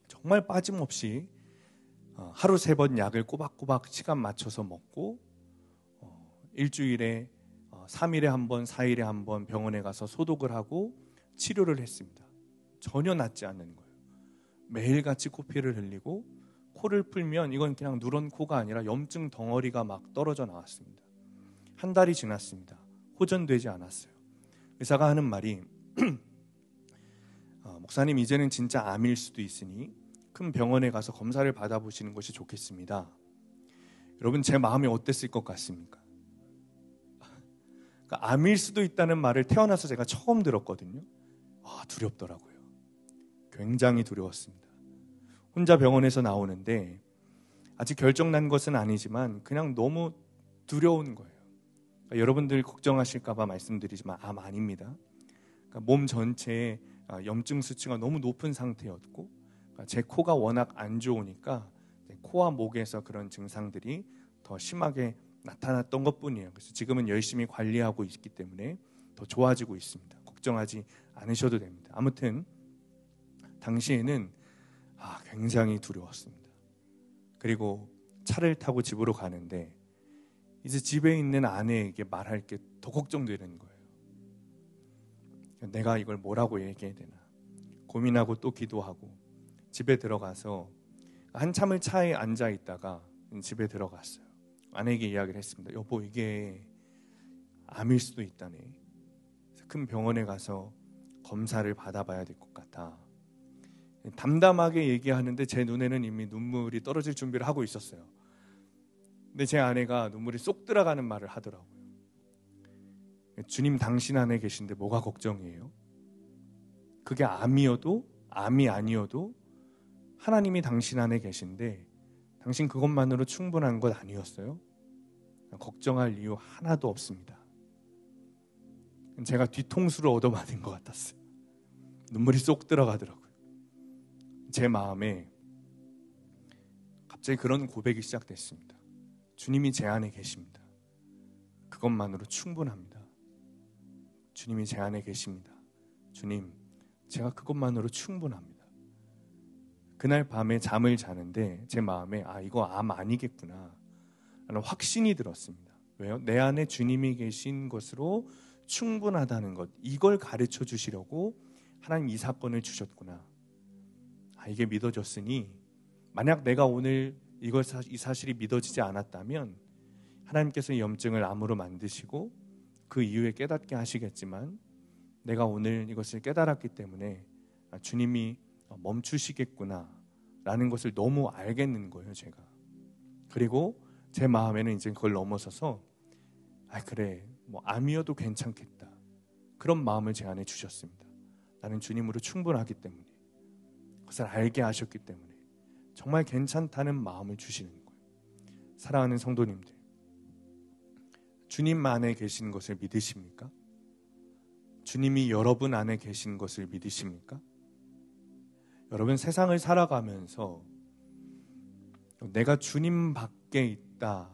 정말 빠짐없이 하루 3번 약을 꼬박꼬박 시간 맞춰서 먹고, 일주일에 3일에 한 번, 4일에 한 번 병원에 가서 소독을 하고 치료를 했습니다. 전혀 낫지 않는 거예요. 매일같이 코피를 흘리고, 코를 풀면 이건 그냥 누런 코가 아니라 염증 덩어리가 막 떨어져 나왔습니다. 한 달이 지났습니다. 호전되지 않았어요. 의사가 하는 말이 목사님, 이제는 진짜 암일 수도 있으니 큰 병원에 가서 검사를 받아보시는 것이 좋겠습니다. 여러분, 제 마음이 어땠을 것 같습니까? 그러니까 암일 수도 있다는 말을 태어나서 제가 처음 들었거든요. 두렵더라고요. 굉장히 두려웠습니다. 혼자 병원에서 나오는데 아직 결정난 것은 아니지만 그냥 너무 두려운 거예요. 그러니까 여러분들 걱정하실까 봐 말씀드리지만 암 아닙니다. 그러니까 몸 전체에 염증 수치가 너무 높은 상태였고, 그러니까 제 코가 워낙 안 좋으니까 코와 목에서 그런 증상들이 더 심하게 나타났던 것뿐이에요. 그래서 지금은 열심히 관리하고 있기 때문에 더 좋아지고 있습니다. 걱정하지 않으셔도 됩니다. 아무튼 당시에는 굉장히 두려웠습니다. 그리고 차를 타고 집으로 가는데 이제 집에 있는 아내에게 말할 게 더 걱정되는 거예요. 내가 이걸 뭐라고 얘기해야 되나 고민하고 또 기도하고 집에 들어가서 한참을 차에 앉아 있다가 집에 들어갔어요. 아내에게 이야기를 했습니다. 여보, 이게 암일 수도 있다네. 큰 병원에 가서 검사를 받아봐야 될 것 같아. 담담하게 얘기하는데 제 눈에는 이미 눈물이 떨어질 준비를 하고 있었어요. 근데 제 아내가 눈물이 쏙 들어가는 말을 하더라고요. 주님, 당신 안에 계신데 뭐가 걱정이에요? 그게 암이 아니어도 하나님이 당신 안에 계신데 당신 그것만으로 충분한 것 아니었어요? 걱정할 이유 하나도 없습니다. 제가 뒤통수를 얻어맞은 것 같았어요. 눈물이 쏙 들어가더라고요. 제 마음에 갑자기 그런 고백이 시작됐습니다. 주님이 제 안에 계십니다. 그것만으로 충분합니다. 주님이 제 안에 계십니다. 주님, 제가 그것만으로 충분합니다. 그날 밤에 잠을 자는데 제 마음에 이거 암 아니겠구나 라는 확신이 들었습니다. 왜요? 내 안에 주님이 계신 것으로 충분하다는 것, 이걸 가르쳐 주시려고 하나님 이 사건을 주셨구나. 이게 믿어졌으니 만약 내가 오늘 이 사실이 믿어지지 않았다면 하나님께서 이 염증을 암으로 만드시고 그 이후에 깨닫게 하시겠지만 내가 오늘 이것을 깨달았기 때문에 주님이 멈추시겠구나 라는 것을 너무 알겠는 거예요, 제가. 그리고 제 마음에는 이제 그걸 넘어서서 그래, 뭐 암이어도 괜찮겠다, 그런 마음을 제 안에 주셨습니다. 나는 주님으로 충분하기 때문에, 그것을 알게 하셨기 때문에 정말 괜찮다는 마음을 주시는 거예요. 사랑하는 성도님들, 주님 안에 계신 것을 믿으십니까? 주님이 여러분 안에 계신 것을 믿으십니까? 여러분, 세상을 살아가면서 내가 주님 밖에 있다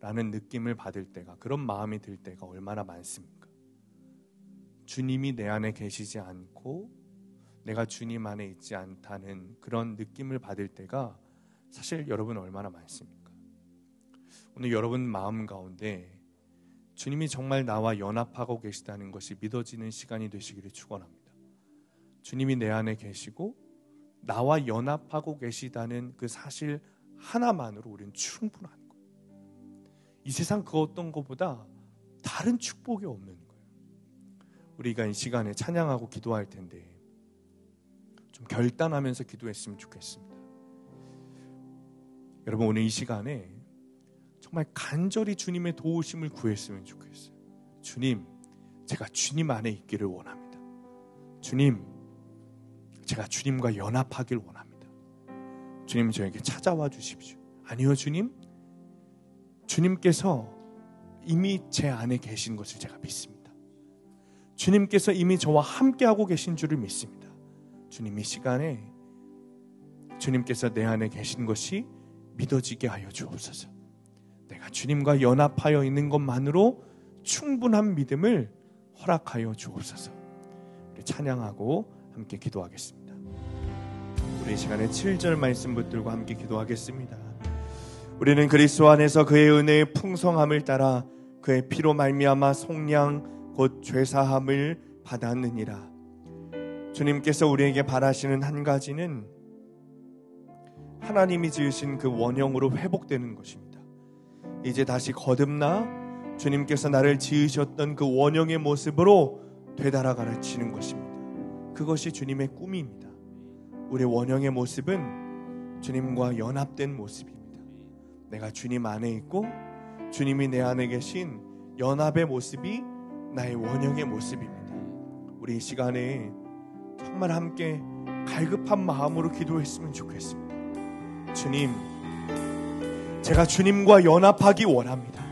라는 느낌을 받을 때가, 그런 마음이 들 때가 얼마나 많습니까? 주님이 내 안에 계시지 않고 내가 주님 안에 있지 않다는 그런 느낌을 받을 때가 사실 여러분 얼마나 많습니까? 오늘 여러분 마음 가운데 주님이 정말 나와 연합하고 계시다는 것이 믿어지는 시간이 되시기를 축원합니다. 주님이 내 안에 계시고 나와 연합하고 계시다는 그 사실 하나만으로 우리는 충분한 거예요. 이 세상 그 어떤 것보다 다른 축복이 없는 거예요. 우리가 이 시간에 찬양하고 기도할 텐데 좀 결단하면서 기도했으면 좋겠습니다. 여러분, 오늘 이 시간에 정말 간절히 주님의 도우심을 구했으면 좋겠어요. 주님, 제가 주님 안에 있기를 원합니다. 주님, 제가 주님과 연합하길 원합니다. 주님, 저에게 찾아와 주십시오. 아니요, 주님께서 이미 제 안에 계신 것을 제가 믿습니다. 주님께서 이미 저와 함께하고 계신 줄을 믿습니다. 주님, 이 시간에 주님께서 내 안에 계신 것이 믿어지게 하여 주옵소서. 내가 주님과 연합하여 있는 것만으로 충분한 믿음을 허락하여 주옵소서. 우리 찬양하고 함께 기도하겠습니다. 우리 이 시간에 7절 말씀 붙들고 함께 기도하겠습니다. 우리는 그리스도 안에서 그의 은혜의 풍성함을 따라 그의 피로 말미암아 속량 곧 죄사함을 받았느니라. 주님께서 우리에게 바라시는 한 가지는 하나님이 지으신 그 원형으로 회복되는 것입니다. 이제 다시 거듭나 주님께서 나를 지으셨던 그 원형의 모습으로 되달아 가르치는 것입니다. 그것이 주님의 꿈입니다. 우리의 원형의 모습은 주님과 연합된 모습입니다. 내가 주님 안에 있고 주님이 내 안에 계신 연합의 모습이 나의 원형의 모습입니다. 우리 이 시간에 정말 함께 갈급한 마음으로 기도했으면 좋겠습니다. 주님, 제가 주님과 연합하기 원합니다.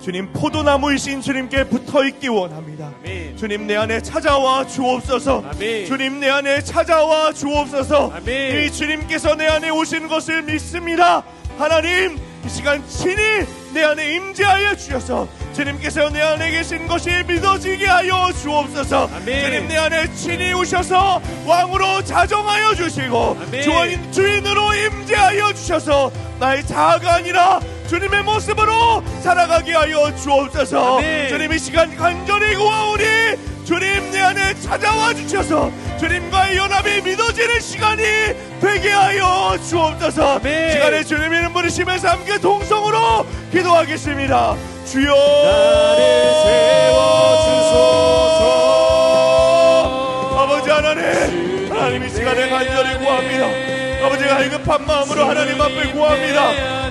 주님, 포도나무이신 주님께 붙어있기 원합니다. 주님, 내 안에 찾아와 주옵소서. 주님, 내 안에 찾아와 주옵소서. 이 주님께서 내 안에 오신 것을 믿습니다. 하나님, 이 시간 친히 내 안에 임재하여 주셔서 주님께서 내 안에 계신 것이 믿어지게 하여 주옵소서. 주님, 내 안에 친히 오셔서 왕으로 자정하여 주시고 주인으로 임재하여 주셔서 나의 자아가 아니라 주님의 모습으로 살아가게 하여 주옵소서. 주님, 이 시간 간절히 구하오니 주님, 내 안에 찾아와 주셔서 주님과의 연합이 믿어지는 시간이 되게 하여 주옵소서. 시간에 주님 이름 부르시면서 함께 동성으로 기도하겠습니다. 주여, 나를 세워주소서. 아버지 하나님, 이 시간에 간절히 구합니다. 아버지가 갈급한 마음으로 하나님 앞에 구합니다.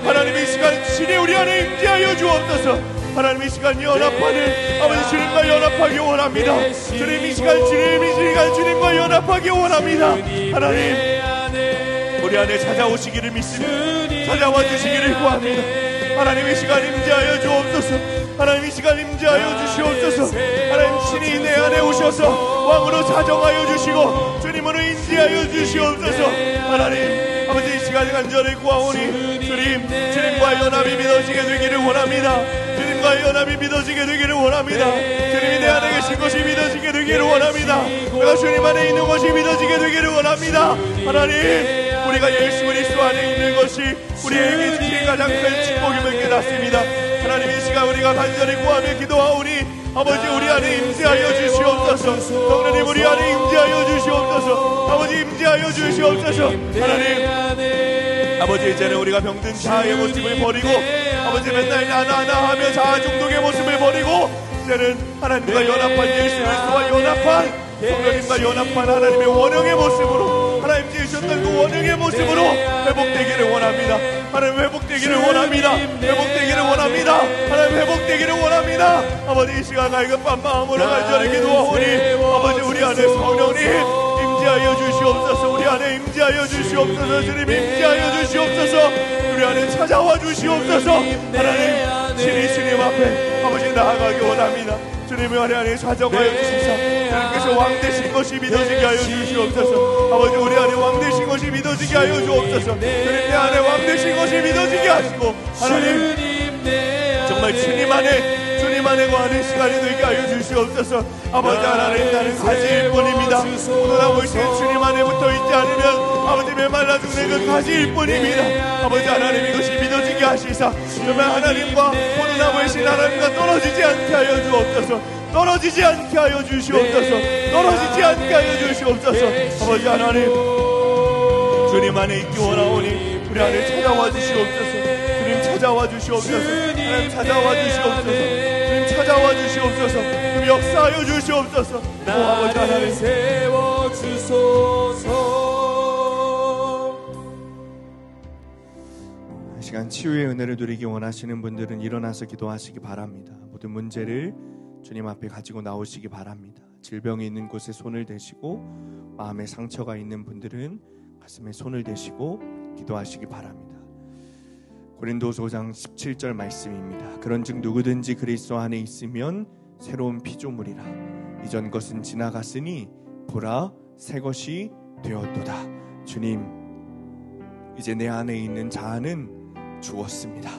하나님, 이 시간 친히 우리 안에 임재하여 주옵소서. 하나님, 이 시간 연합하는 아버지 주님과 연합하기 원합니다. 주님, 이 시간 주님과 연합하기 원합니다. 하나님, 우리 안에 찾아오시기를 믿습니다. 찾아와 주시기를 구합니다. 하나님, 이 시간 임재하여 주옵소서. 하나님, 이 시간 임재하여 주시옵소서. 하나님, 친히 내 안에 오셔서 왕으로 자정하여 주시고 주님으로 임재하여 주시옵소서. 하나님, 아버지 이 시간 간절히 구하오니 주님과 연합이 믿어지게 되기를 원합니다. 주님과 연합이 믿어지게 되기를 원합니다. 주님이 내 안에 계신 것이 믿어지게 되기를 원합니다. 내가 주님 안에 있는 것이 믿어지게 되기를 원합니다. 하나님, 우리가 예수 그리스도 안에 있는 것이 우리에게 주신 가장 큰 축복임을 깨닫습니다. 하나님, 이 시간 우리가 간절히 구하며 기도하오니 아버지 우리 안에 임재하여 주시옵소서. 성령님, 우리 안에 임재하여 주시옵소서. 아버지 임재하여 주시옵소서. 하나님, 아버지 이제는 우리가 병든 자아의 모습을 버리고 아버지 맨날 나나 하며 자아 중독의 모습을 버리고 이제는 하나님과 연합한 예수 그리스도와 연합한 성령님과 연합한 하나님의 원형의 모습으로 하나님 지으셨던 그 원형의 모습으로 회복되기를 원합니다. 하나님, 회복되기를 원합니다. 회복되기를 원합니다. 하나님, 회복되기를 원합니다. 아버지 이 시간 갈급한 마음으로 간절히 기도하오니 아버지 우리 안에 성령님 임재하여 주시옵소서. 우리 안에 임재하여 주시옵소서. 주님 임재하여 주시옵소서. 우리 안에 찾아와 주시옵소서. 하나님, 친히 주님 앞에 아버지 나아가기 원합니다. 주님의 안에 좌정하여 주시사 주님께서 왕 되신 것이 믿어지게 하여 주시옵소서. 아버지 우리 안에 왕 되신 것이 믿어지게 하여 주옵소서. 주님 내 안에 왕 되신 것이 믿어지게 하시고 하나님 정말 주님 안에 거하는 시간이 되게 하여 주시옵소서. 아버지 하나님 나는 가지일 뿐입니다. 오늘 아버지 주님 안에 붙어 있지 않으면 아버지 메말라 죽는 그 가지일 뿐입니다. 아버지 하나님 이것이 믿어지게 하시사 정말 하나님과 오늘 아버지 하나님과 떨어지지 않게 하여 주옵소서. 떨어지지 않게 하여 주시옵소서. 떨어지지 않게 하여 주시옵소서. 아버지 하나님 주님 안에 있기 원하오니 우리 안에 찾아와 주시옵소서. 주님 찾아와 주시옵소서. 하나님 찾아와 주시옵소서. 찾아와 주시옵소서. 주님 역사하여 주시옵소서. 오 아버지 하나님 세워주소서. 이 시간 치유의 은혜를 누리기 원하시는 분들은 일어나서 기도하시기 바랍니다. 모든 문제를 주님 앞에 가지고 나오시기 바랍니다. 질병이 있는 곳에 손을 대시고 마음에 상처가 있는 분들은 가슴에 손을 대시고 기도하시기 바랍니다. 고린도서 5장 17절 말씀입니다. 그런즉 누구든지 그리스도 안에 있으면 새로운 피조물이라 이전 것은 지나갔으니 보라 새 것이 되었도다. 주님 이제 내 안에 있는 자아는 죽었습니다.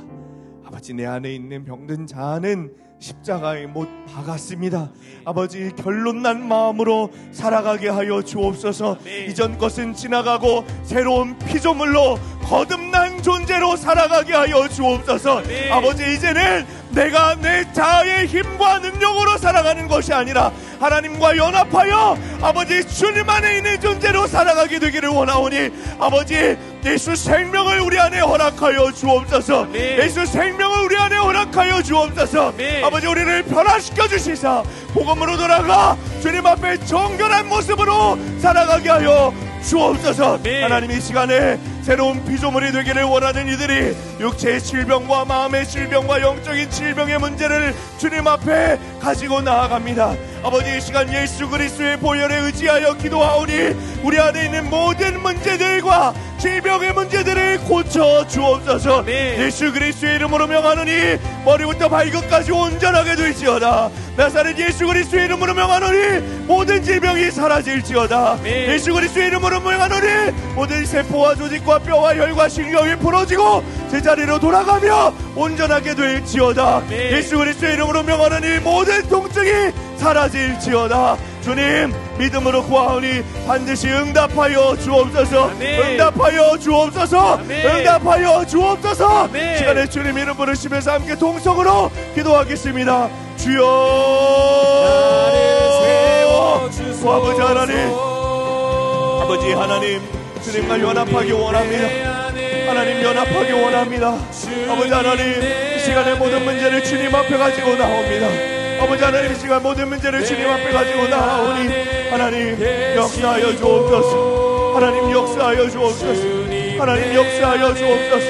아버지 내 안에 있는 병든 자아는 십자가에 못 박았습니다. 아버지 결론난 마음으로 살아가게 하여 주옵소서. 이전 것은 지나가고 새로운 피조물로 거듭난 존재로 살아가게 하여 주옵소서. 아버지 이제는 내가 내 자아의 힘과 능력으로 살아가는 것이 아니라 하나님과 연합하여 아버지 주님 안에 있는 존재로 살아가게 되기를 원하오니 아버지 예수 생명을 우리 안에 허락하여 주옵소서. 예수 생명을 우리 안에 허락하여 주옵소서. 아버지 우리를 변화시켜 주시사 복음으로 돌아가 주님 앞에 정결한 모습으로 살아가게 하여 주옵소서. 하나님 이 시간에 새로운 피조물이 되기를 원하는 이들이 육체의 질병과 마음의 질병과 영적인 질병의 문제를 주님 앞에 가지고 나아갑니다. 아버지 이 시간 예수 그리스도의 보혈에 의지하여 기도하오니 우리 안에 있는 모든 문제들과 질병의 문제들을 고쳐 주옵소서. 예수 그리스도의 이름으로 명하노니 머리부터 발끝까지 온전하게 될지어다. 나사렛 예수 그리스도의 이름으로 명하노니 모든 질병이 사라질지어다. 예수 그리스도의 이름으로 명하노니 모든 세포와 조직과 뼈와 혈과 신경이 부러지고 제자리로 돌아가며 온전하게 될지어다. 예수 그리스도의 이름으로 명하노니 모든 통증이 사라질지어다. 주님 믿음으로 구하오니 반드시 응답하여 주옵소서. 응답하여 주옵소서. 응답하여 주옵소서. 시간에 주님 이름 부르시면서 함께 동성으로 기도하겠습니다. 주여 아버지 하나님 아버지 하나님 주님과 연합하기 원합니다. 하나님 연합하기 원합니다. 아버지 하나님 이 시간에 모든 문제를 주님 앞에 가지고 나옵니다. 아버지 하나님 이 시간 모든 문제를 주님 앞에 가지고 나오니 하나님 역사하여 주옵소서. 하나님 역사하여 주옵소서. 하나님 역사하여 주옵소서.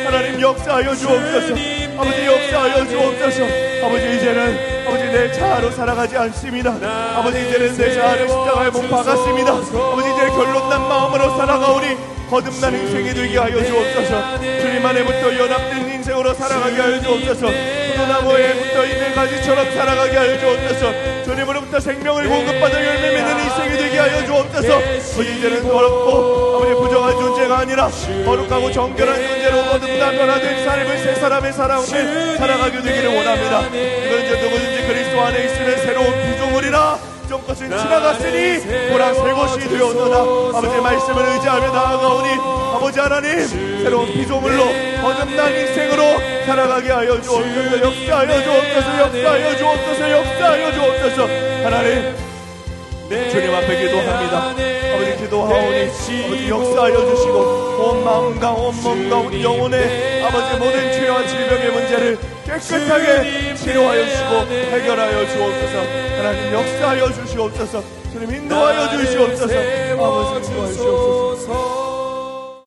하나님 역사하여 주옵소서. 아버지 역사하여 주옵소서. 아버지 이제는 아버지 내 자아로 살아가지 않습니다. 아버지 이제는 내 자아를 십자가에 못 박았습니다. 아버지 이제 결론난 마음으로 살아가오니 거듭난 인생이 되게 하여 주옵소서. 주님 안에 붙어 연합된 인생으로 살아가게 하여 주옵소서. 포도나무에 붙어 있는 가지처럼 살아가게 하여 주옵소서. 주님으로부터 생명을 공급받아 열매 맺는 인생이 되게 하여 주옵소서. 아버지 이제는 더럽고 아버지 부정한 존재가 아니라 거룩하고 정결한 존재로 거듭난 변화된 삶을 새 사람의 삶을 살아가게 되기를 원합니다. 이건 이제 누구든지 그리스도 안에 있으면 새로운 피조물이라 이전 것은 지나갔으니 보라 새 것이 되었도다. 아버지의 말씀을 의지하며 나아가오니 아버지 하나님 새로운 피조물로 거듭난 인생으로 살아가게 하여 주옵소서. 역사하여 주옵소서. 역사하여 주옵소서. 역사하여 주옵소서. 하나님 주님 앞에 기도합니다. 아버지 기도하오니 아버지 역사하여 주시고 온 마음과 온 몸과 온 영혼의 아버지 모든 죄와 질병의 문제를 깨끗하게 치료하여 주시고 해결하여 주옵소서. 하나님 역사하여 주시옵소서. 주님 인도하여 주시옵소서. 아버지 인도하여 주시옵소서.